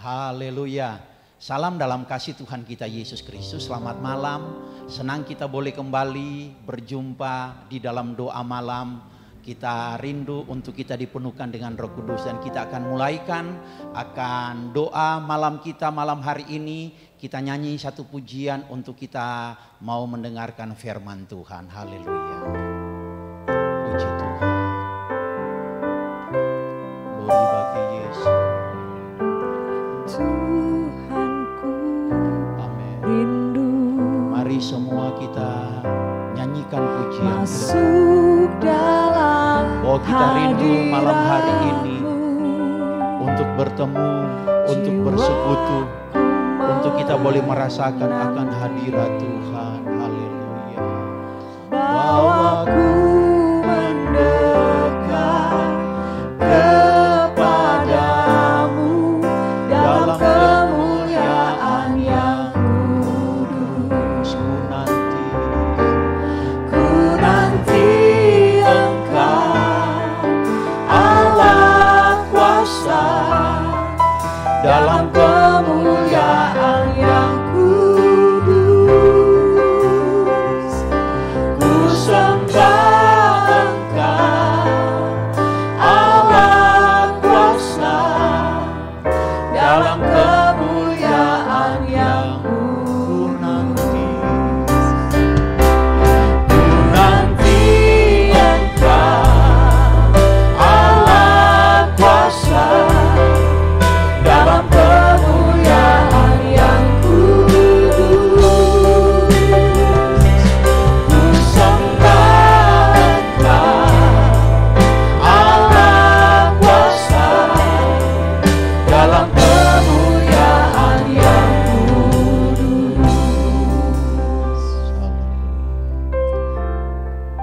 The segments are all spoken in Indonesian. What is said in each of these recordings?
Haleluya. Salam dalam kasih Tuhan kita Yesus Kristus. Selamat malam. Senang kita boleh kembali berjumpa di dalam doa malam. Kita rindu untuk kita dipenuhkan dengan Roh Kudus, dan kita akan mulaikan akan doa malam kita malam hari ini. Kita nyanyi satu pujian untuk kita mau mendengarkan firman Tuhan. Haleluya. Puji Tuhan. Glory bagi Yesus. Tuhanku, Amin. rindu. Mari semua kita nyanyikan pujian. Masuk dalam Oh, kita rindu malam hari ini untuk bertemu, untuk bersekutu, untuk kita boleh merasakan akan hadirat Tuhan. Haleluya. Bawaku mendekat kepadamu dalam kemuliaan yang kudus. Ku nanti Engkau Allah kuasa dalam kemuliaan yang kudus. Ku sembah Engkau Allah kuasa dalam kemuliaan yang nanti Engkau Allah kuasa dalam kemuliaan yang kudus. Ku sembah Engkau Allah kuasa dalam kemuliaan yang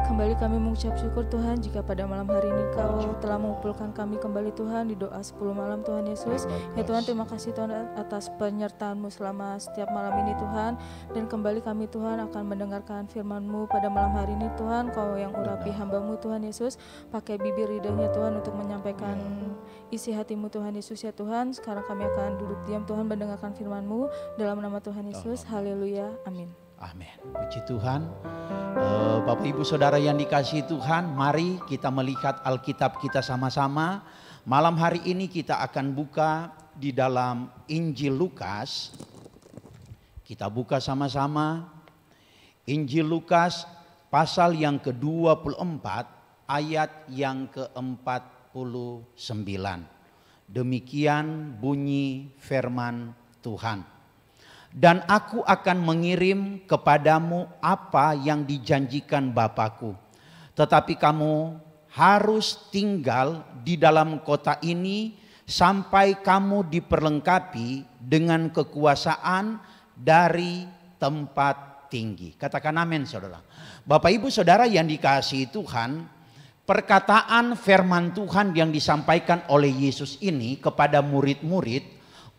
Kembali kami mengucap syukur Tuhan jika pada malam hari ini Kau telah mengumpulkan kami kembali Tuhan di doa 10 malam Tuhan Yesus. Ya Tuhan, terima kasih Tuhan atas penyertaan-Mu selama setiap malam ini Tuhan. Dan kembali kami Tuhan akan mendengarkan firman-Mu pada malam hari ini Tuhan. Kau yang urapi hamba-Mu Tuhan Yesus, pakai bibir lidahnya Tuhan untuk menyampaikan isi hati-Mu Tuhan Yesus ya Tuhan. Sekarang kami akan duduk diam Tuhan mendengarkan firman-Mu dalam nama Tuhan Yesus. Haleluya, amin. Amin. Puji Tuhan. Bapak Ibu Saudara yang dikasihi Tuhan, mari kita melihat Alkitab kita sama-sama. Malam hari ini kita akan buka di dalam Injil Lukas. Kita buka sama-sama Injil Lukas pasal yang ke-24 ayat yang ke-49. Demikian bunyi firman Tuhan. Dan aku akan mengirim kepadamu apa yang dijanjikan Bapakku. Tetapi kamu harus tinggal di dalam kota ini sampai kamu diperlengkapi dengan kekuasaan dari tempat tinggi. Katakan amin saudara. Bapak Ibu Saudara yang dikasihi Tuhan, perkataan firman Tuhan yang disampaikan oleh Yesus ini kepada murid-murid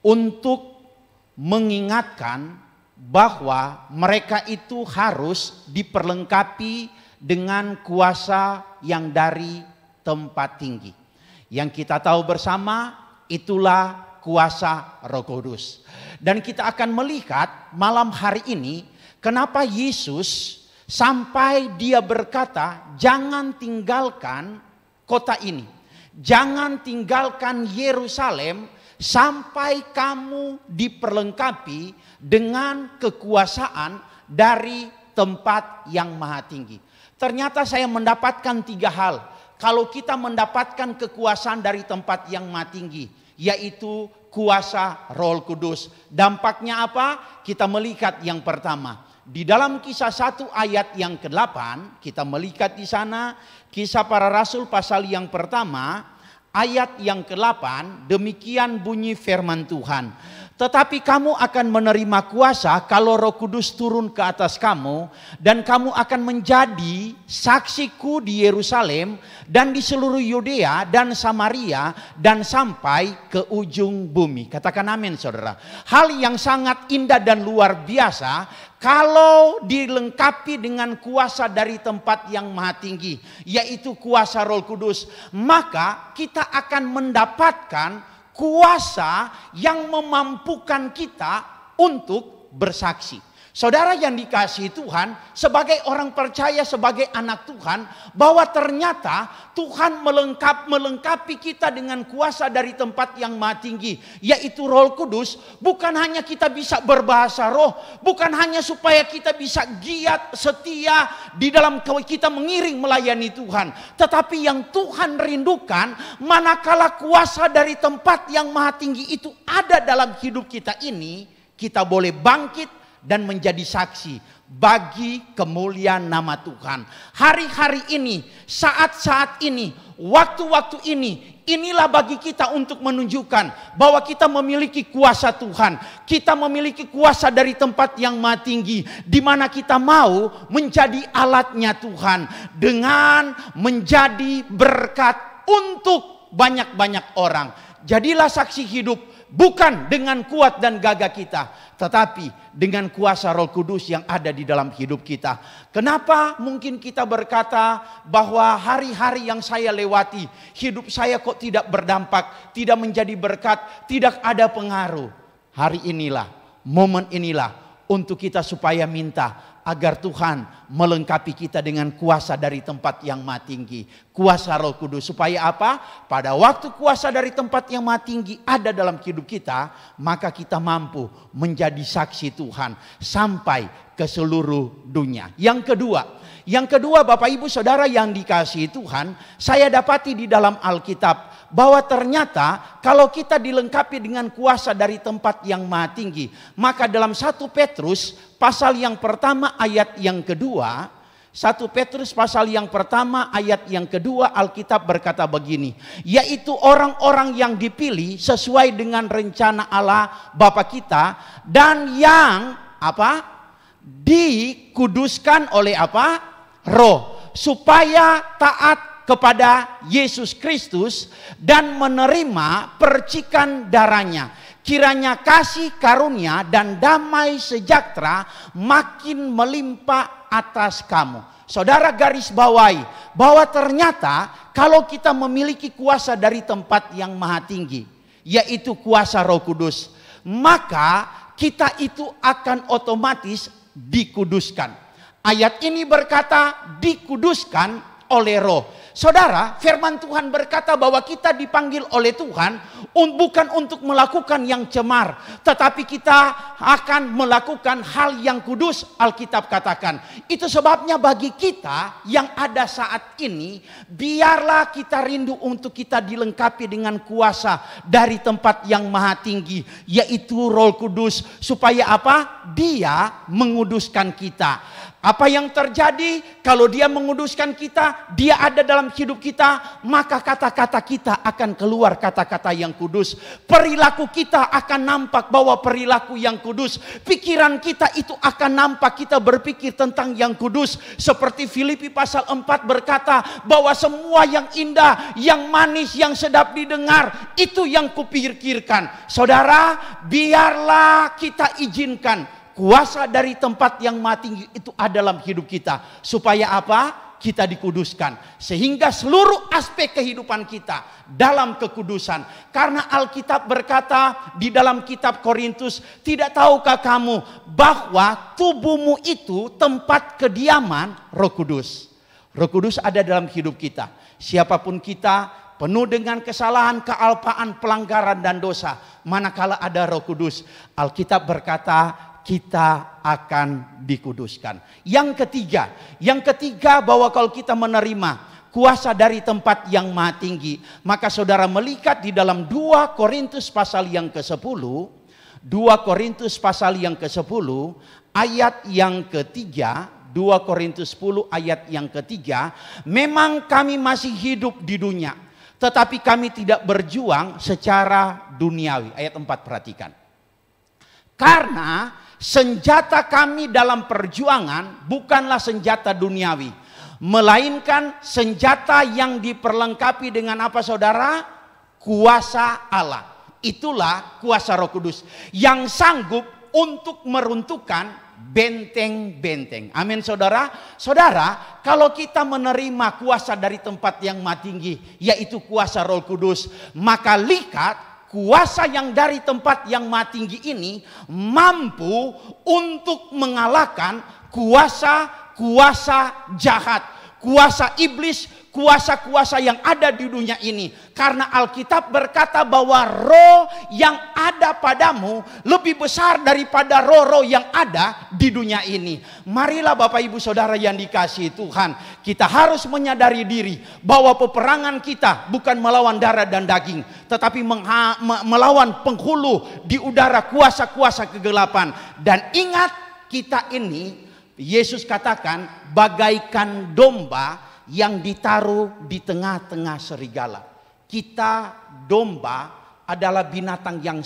untuk mengingatkan bahwa mereka itu harus diperlengkapi dengan kuasa yang dari tempat tinggi. Yang kita tahu bersama itulah kuasa Roh Kudus. Dan kita akan melihat malam hari ini kenapa Yesus sampai dia berkata jangan tinggalkan kota ini. Jangan tinggalkan Yerusalem sampai kamu diperlengkapi dengan kekuasaan dari tempat yang maha tinggi. Ternyata saya mendapatkan 3 hal. Kalau kita mendapatkan kekuasaan dari tempat yang maha tinggi, yaitu kuasa Roh Kudus. Dampaknya apa? Kita melihat yang pertama. Di dalam Kisah 1 ayat yang ke-8, kita melihat di sana Kisah Para Rasul pasal yang pertama ayat yang ke-8, demikian bunyi firman Tuhan. Tetapi kamu akan menerima kuasa kalau Roh Kudus turun ke atas kamu, dan kamu akan menjadi saksiku di Yerusalem dan di seluruh Yudea dan Samaria dan sampai ke ujung bumi. Katakan amin saudara. Hal yang sangat indah dan luar biasa kalau dilengkapi dengan kuasa dari tempat yang maha tinggi, yaitu kuasa Roh Kudus, maka kita akan mendapatkan kuasa yang memampukan kita untuk bersaksi. Saudara yang dikasihi Tuhan, sebagai orang percaya, sebagai anak Tuhan, bahwa ternyata Tuhan melengkapi kita dengan kuasa dari tempat yang maha tinggi, yaitu Roh Kudus. Bukan hanya kita bisa berbahasa roh, bukan hanya supaya kita bisa giat, setia di dalam kita mengiring melayani Tuhan, tetapi yang Tuhan rindukan manakala kuasa dari tempat yang maha tinggi itu ada dalam hidup kita ini, kita boleh bangkit dan menjadi saksi bagi kemuliaan nama Tuhan. Hari-hari ini, saat-saat ini, waktu-waktu ini, inilah bagi kita untuk menunjukkan bahwa kita memiliki kuasa Tuhan. Kita memiliki kuasa dari tempat yang maha tinggi, di mana kita mau menjadi alatnya Tuhan dengan menjadi berkat untuk banyak-banyak orang. Jadilah saksi hidup, bukan dengan kuat dan gagah kita, tetapi dengan kuasa Roh Kudus yang ada di dalam hidup kita. Kenapa mungkin kita berkata bahwa hari-hari yang saya lewati, hidup saya kok tidak berdampak, tidak menjadi berkat, tidak ada pengaruh? Hari inilah, momen inilah untuk kita supaya minta agar Tuhan melengkapi kita dengan kuasa dari tempat yang maha tinggi, kuasa Roh Kudus. Supaya apa? Pada waktu kuasa dari tempat yang maha tinggi ada dalam hidup kita, maka kita mampu menjadi saksi Tuhan sampai ke seluruh dunia. Yang kedua Bapak Ibu Saudara yang dikasihi Tuhan, saya dapati di dalam Alkitab bahwa ternyata kalau kita dilengkapi dengan kuasa dari tempat yang maha tinggi, maka dalam 1 Petrus pasal yang pertama ayat yang kedua, 1 Petrus pasal yang pertama ayat yang kedua, Alkitab berkata begini, yaitu orang-orang yang dipilih sesuai dengan rencana Allah Bapa kita, dan yang apa? Dikuduskan oleh apa? Roh, supaya taat kepada Yesus Kristus dan menerima percikan darahnya. Kiranya kasih karunia dan damai sejahtera makin melimpah atas kamu. Saudara garis bawahi bahwa ternyata kalau kita memiliki kuasa dari tempat yang maha tinggi, yaitu kuasa Roh Kudus, maka kita itu akan otomatis dikuduskan. Ayat ini berkata dikuduskan oleh Roh. Saudara, firman Tuhan berkata bahwa kita dipanggil oleh Tuhan bukan untuk melakukan yang cemar, tetapi kita akan melakukan hal yang kudus. Alkitab katakan itu sebabnya bagi kita yang ada saat ini, biarlah kita rindu untuk kita dilengkapi dengan kuasa dari tempat yang maha tinggi, yaitu Roh Kudus. Supaya apa? Dia menguduskan kita. Apa yang terjadi kalau dia menguduskan kita, dia ada dalam hidup kita, maka kata-kata kita akan keluar kata-kata yang kudus. Perilaku kita akan nampak bahwa perilaku yang kudus. Pikiran kita itu akan nampak kita berpikir tentang yang kudus. Seperti Filipi pasal 4 berkata bahwa semua yang indah, yang manis, yang sedap didengar, itu yang kupikirkan. Saudara, biarlah kita izinkan kuasa dari tempat yang maha tinggi itu ada dalam hidup kita. Supaya apa? Kita dikuduskan. Sehingga seluruh aspek kehidupan kita dalam kekudusan. Karena Alkitab berkata di dalam kitab Korintus, tidak tahukah kamu bahwa tubuhmu itu tempat kediaman Roh Kudus. Roh Kudus ada dalam hidup kita. Siapapun kita, penuh dengan kesalahan, kealpaan, pelanggaran dan dosa, manakala ada Roh Kudus, Alkitab berkata kita akan dikuduskan. Yang ketiga bahwa kalau kita menerima kuasa dari tempat yang maha tinggi, maka saudara melihat di dalam 2 Korintus pasal yang ke-10, 2 Korintus pasal yang ke-10 ayat yang ketiga, 2 Korintus 10 ayat yang ketiga, memang kami masih hidup di dunia, tetapi kami tidak berjuang secara duniawi. Ayat 4 perhatikan. Karena senjata kami dalam perjuangan bukanlah senjata duniawi, melainkan senjata yang diperlengkapi dengan apa saudara? Kuasa Allah. Itulah kuasa Roh Kudus yang sanggup untuk meruntuhkan benteng-benteng. Amin saudara. Saudara, kalau kita menerima kuasa dari tempat yang maha tinggi, yaitu kuasa Roh Kudus, maka lihat kuasa yang dari tempat yang maha tinggi ini mampu untuk mengalahkan kuasa-kuasa jahat, kuasa iblis, kuasa-kuasa yang ada di dunia ini. Karena Alkitab berkata bahwa roh yang ada padamu lebih besar daripada roh-roh yang ada di dunia ini. Marilah Bapak Ibu Saudara yang dikasihi Tuhan, kita harus menyadari diri bahwa peperangan kita bukan melawan darah dan daging, tetapi melawan penghulu di udara, kuasa-kuasa kegelapan. Dan ingat, kita ini, Yesus katakan, bagaikan domba yang ditaruh di tengah-tengah serigala. Kita domba adalah binatang yang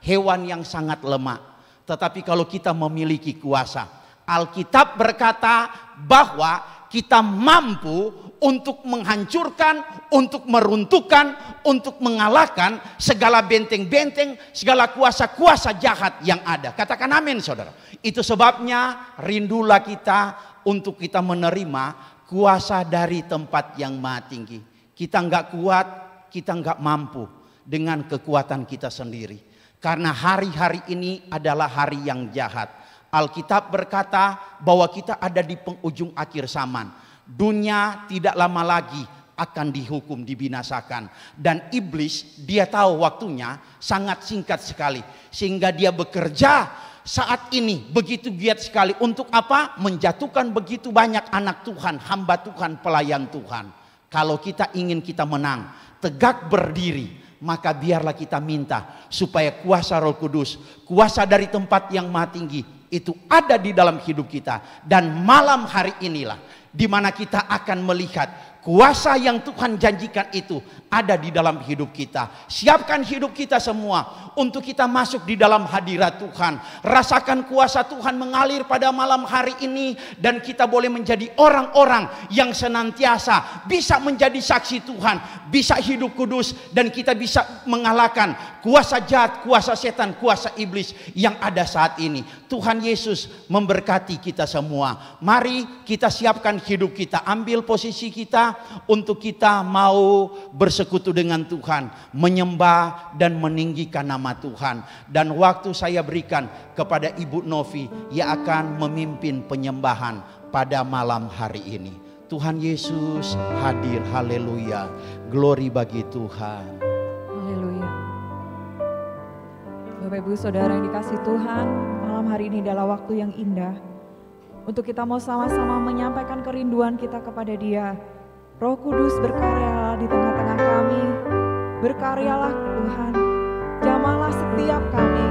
hewan yang sangat lemah. Tetapi kalau kita memiliki kuasa, Alkitab berkata bahwa kita mampu untuk menghancurkan, untuk meruntuhkan, untuk mengalahkan segala benteng-benteng, segala kuasa-kuasa jahat yang ada. Katakan amin, saudara. Itu sebabnya rindulah kita untuk kita menerima kuasa dari tempat yang maha tinggi. Kita nggak kuat, kita nggak mampu dengan kekuatan kita sendiri. Karena hari-hari ini adalah hari yang jahat. Alkitab berkata bahwa kita ada di penghujung akhir zaman. Dunia tidak lama lagi akan dihukum, dibinasakan. Dan iblis, dia tahu waktunya sangat singkat sekali. Sehingga dia bekerja saat ini begitu giat sekali. Untuk apa? Menjatuhkan begitu banyak anak Tuhan, hamba Tuhan, pelayan Tuhan. Kalau kita ingin kita menang, tegak berdiri, maka biarlah kita minta supaya kuasa Roh Kudus, kuasa dari tempat yang maha tinggi itu ada di dalam hidup kita. Dan malam hari inilah di mana kita akan melihat kuasa yang Tuhan janjikan itu ada di dalam hidup kita. Siapkan hidup kita semua untuk kita masuk di dalam hadirat Tuhan. Rasakan kuasa Tuhan mengalir pada malam hari ini. Dan kita boleh menjadi orang-orang yang senantiasa bisa menjadi saksi Tuhan, bisa hidup kudus. Dan kita bisa mengalahkan kuasa jahat, kuasa setan, kuasa iblis yang ada saat ini. Tuhan Yesus memberkati kita semua. Mari kita siapkan hidup kita, ambil posisi kita untuk kita mau bersekutu dengan Tuhan, menyembah dan meninggikan nama Tuhan. Dan waktu saya berikan kepada Ibu Novi yang akan memimpin penyembahan pada malam hari ini. Tuhan Yesus hadir, haleluya, glory bagi Tuhan. Haleluya. Bapak Ibu Saudara yang dikasihi Tuhan, malam hari ini adalah waktu yang indah untuk kita mau sama-sama menyampaikan kerinduan kita kepada Dia. Roh Kudus berkaryalah di tengah-tengah kami. Berkaryalah Tuhan, jamahlah setiap kami.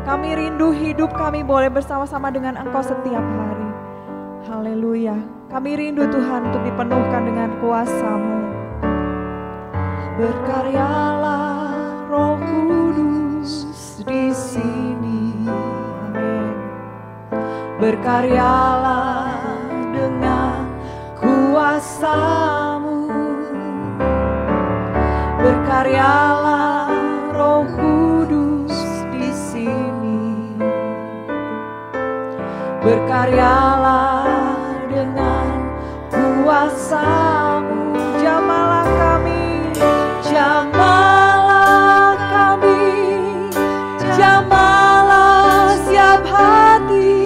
Kami rindu hidup kami boleh bersama-sama dengan Engkau setiap hari. Haleluya. Kami rindu Tuhan untuk dipenuhkan dengan kuasa-Mu. Berkaryalah Roh Kudus di sini. Amin. Berkaryalah dengan kuasa-Mu. Berkaryalah Roh Kudus di sini. Berkaryalah dengan kuasa-Mu. Jamahlah kami, jamahlah kami, jamahlah siap hati,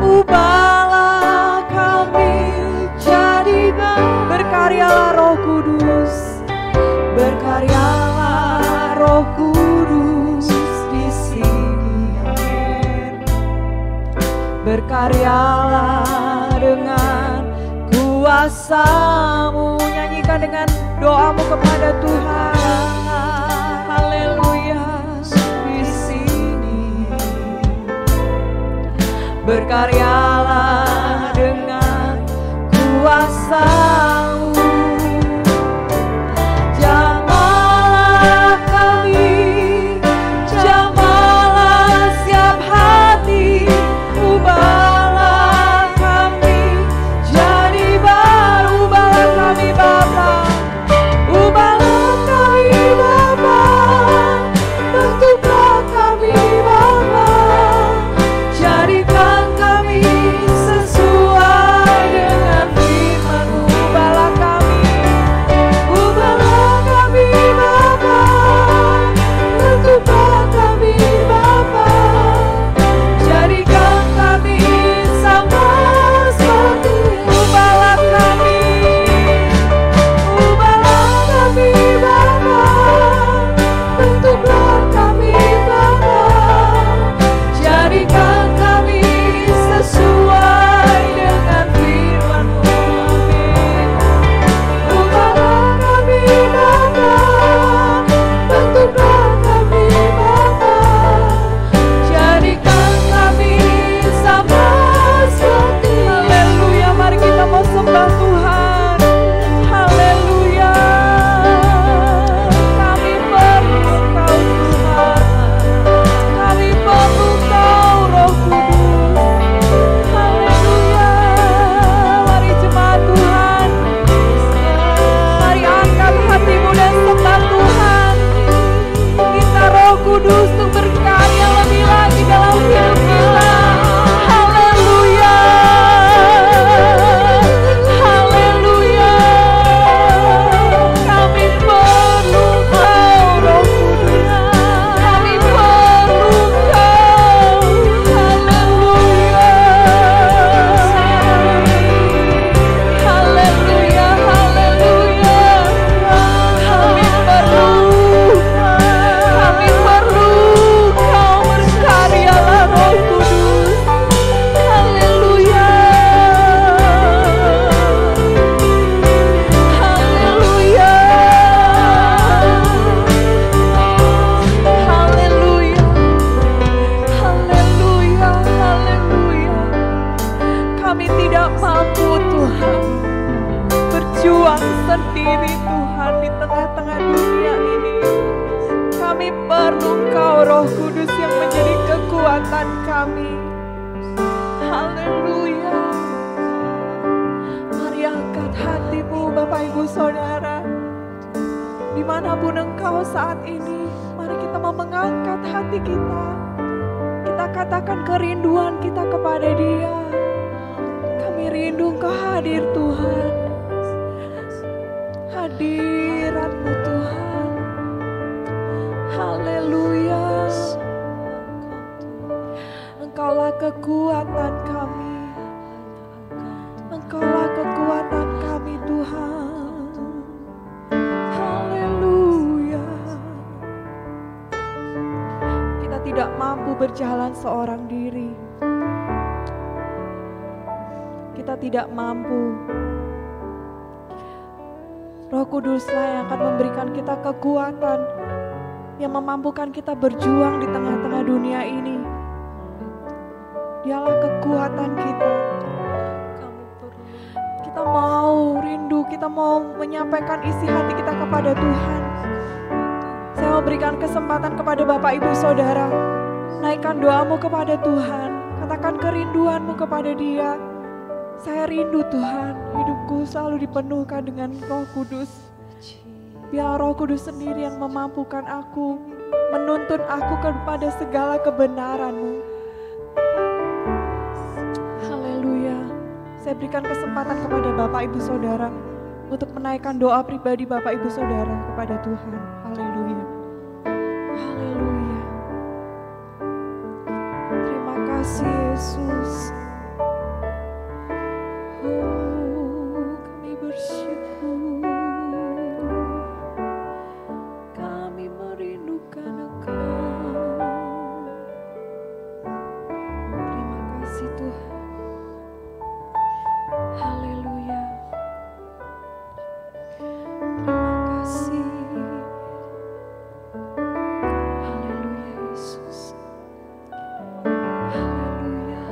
ubahlah kami jadi berkaryalah Roh Kudus. Berkaryalah Roh Kudus di sini. Amin. Berkaryalah dengan kuasa-Mu. Nyanyikan dengan doamu kepada Tuhan. Haleluya. Di sini. Berkaryalah dengan kuasa-Mu. Jadikan kami perlu Engkau Roh Kudus yang menjadi kekuatan kami. Haleluya. Mari angkat hatimu Bapak Ibu Saudara. Dimanapun engkau saat ini, mari kita mau mengangkat hati kita. Kita katakan kerinduan kita kepada Dia. Kami rindu Engkau hadir Tuhan. Hadirat-Mu Tuhan. Haleluya. Engkaulah kekuatan kami. Engkaulah kekuatan kami Tuhan. Haleluya. Kita tidak mampu berjalan seorang diri. Kita tidak mampu. Roh Kuduslah yang akan memberikan kita kekuatan, yang memampukan kita berjuang di tengah-tengah dunia ini. Dialah kekuatan kita. Kita mau rindu, kita mau menyampaikan isi hati kita kepada Tuhan. Saya mau berikan kesempatan kepada Bapak Ibu Saudara. Naikkan doamu kepada Tuhan. Katakan kerinduanmu kepada Dia. Saya rindu Tuhan, hidupku selalu dipenuhkan dengan Roh Kudus. Biar Roh Kudus sendiri yang memampukan aku, menuntun aku kepada segala kebenaran-Mu. Haleluya. Saya berikan kesempatan kepada Bapak Ibu Saudara untuk menaikkan doa pribadi Bapak Ibu Saudara kepada Tuhan. Haleluya. Haleluya. Terima kasih Yesus. Oh, kami bersyukur. Kami merindukan Engkau. Terima kasih Tuhan. Haleluya. Terima kasih. Haleluya Yesus. Haleluya.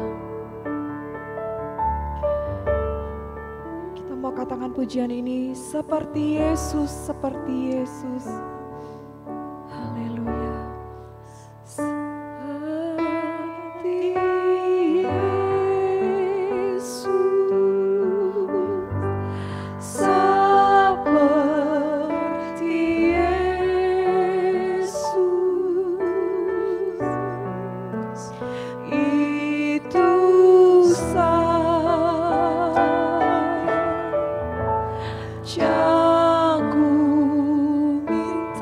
Kita mau katakan pujian ini seperti Yesus, seperti Yesus. Haleluya. Seperti Yesus, seperti Yesus, itu saja ku minta.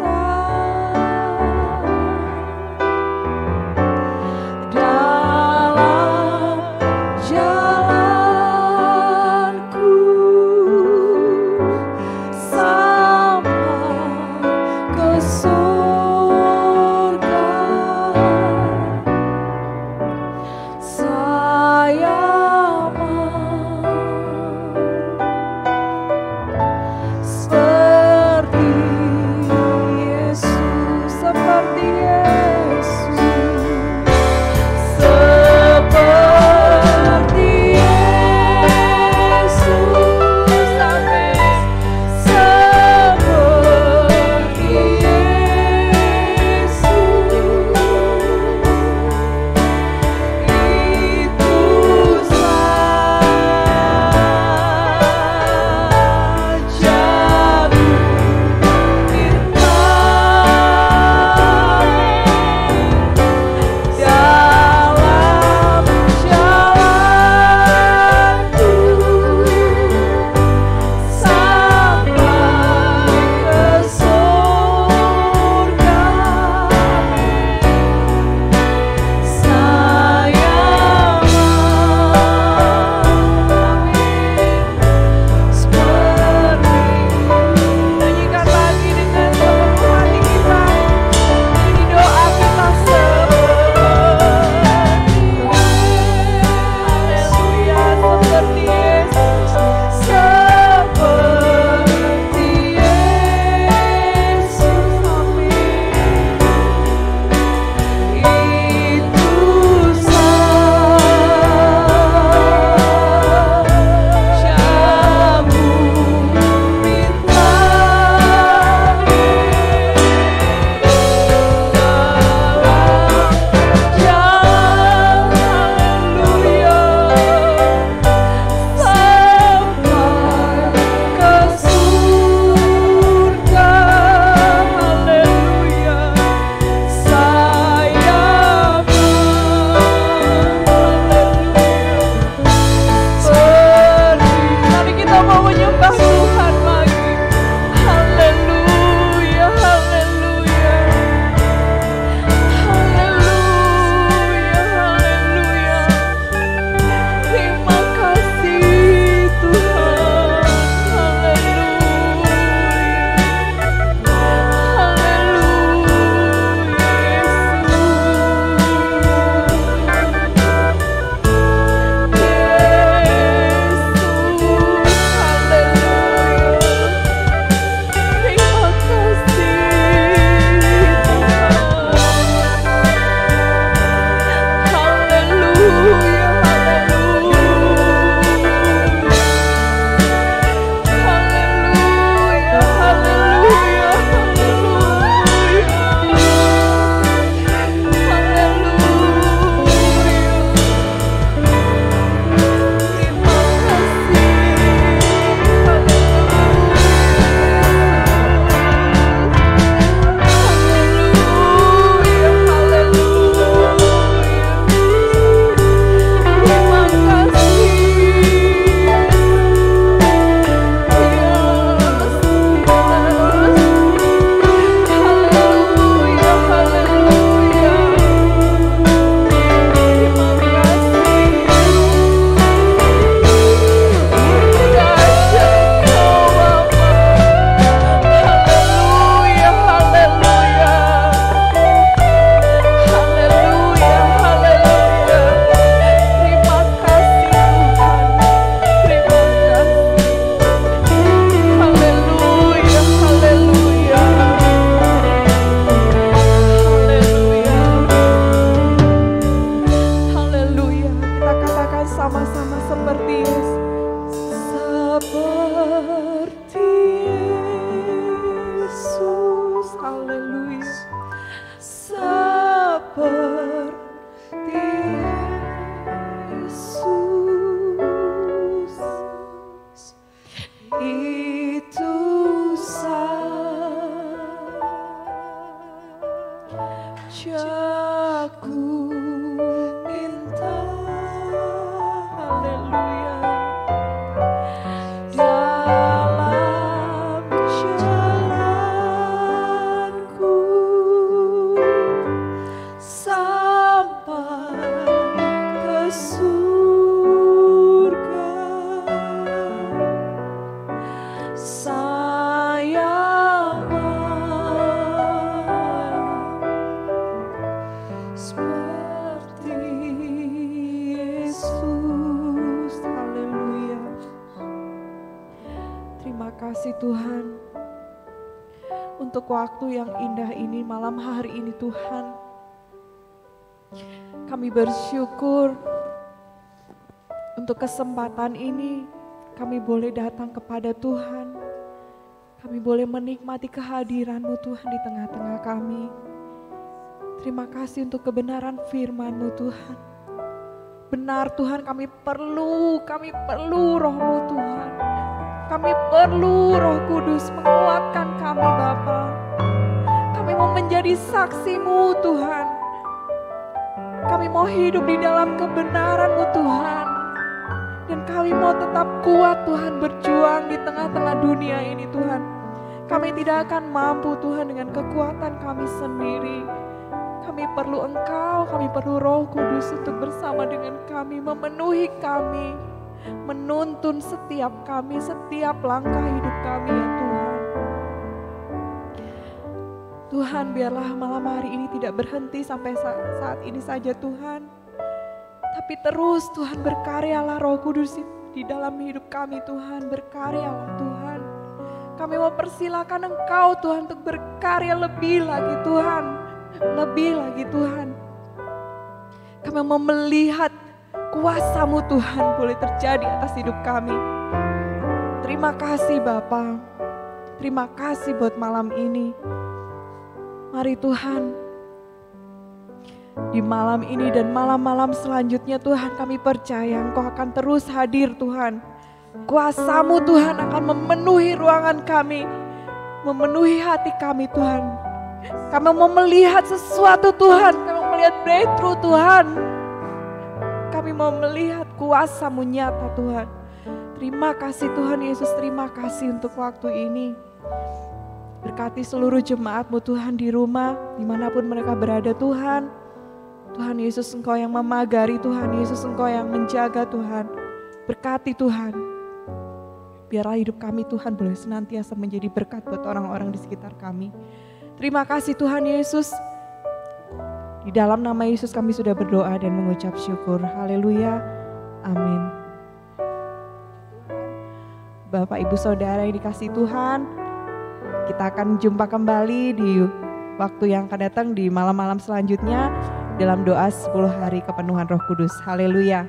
Aku minta, haleluya, dalam jalanku sampai ke surga, saya seperti Yesus. Haleluya. Terima kasih Tuhan untuk waktu yang indah ini, malam hari ini Tuhan. Kami bersyukur untuk kesempatan ini kami boleh datang kepada Tuhan. Kami boleh menikmati kehadiran-Mu Tuhan di tengah-tengah kami. Terima kasih untuk kebenaran firman-Mu Tuhan. Benar Tuhan, kami perlu Roh-Mu Tuhan. Kami perlu Roh Kudus menguatkan kami Bapa. Kami mau menjadi saksi-Mu Tuhan. Kami mau hidup di dalam kebenaran-Mu Tuhan. Dan kami mau tetap kuat Tuhan, berjuang di tengah-tengah dunia ini Tuhan. Kami tidak akan mampu Tuhan dengan kekuatan kami sendiri. Kami perlu Engkau, kami perlu Roh Kudus untuk bersama dengan kami, memenuhi kami, menuntun setiap kami, setiap langkah hidup kami ya Tuhan. Tuhan, biarlah malam hari ini tidak berhenti sampai saat ini saja Tuhan. Tapi terus Tuhan, berkaryalah Roh Kudus di dalam hidup kami Tuhan, berkaryalah Tuhan. Kami mau persilakan Engkau Tuhan untuk berkarya lebih lagi Tuhan, lebih lagi Tuhan. Kami mau melihat kuasa-Mu Tuhan boleh terjadi atas hidup kami. Terima kasih Bapa, terima kasih buat malam ini. Mari Tuhan, di malam ini dan malam-malam selanjutnya Tuhan, kami percaya Engkau akan terus hadir Tuhan. Kuasa-Mu Tuhan akan memenuhi ruangan kami, memenuhi hati kami Tuhan. Kami mau melihat sesuatu Tuhan, kami mau melihat breakthrough Tuhan. Kami mau melihat kuasa-Mu nyata Tuhan. Terima kasih Tuhan Yesus, terima kasih untuk waktu ini. Berkati seluruh jemaat-Mu Tuhan di rumah, dimanapun mereka berada Tuhan. Tuhan Yesus, Engkau yang memagari, Tuhan Yesus, Engkau yang menjaga Tuhan. Berkati Tuhan. Biarlah hidup kami Tuhan boleh senantiasa menjadi berkat buat orang-orang di sekitar kami. Terima kasih Tuhan Yesus. Di dalam nama Yesus kami sudah berdoa dan mengucap syukur. Haleluya. Amin. Bapak Ibu Saudara yang dikasihi Tuhan, kita akan jumpa kembali di waktu yang akan datang di malam-malam selanjutnya dalam doa 10 hari kepenuhan Roh Kudus. Haleluya.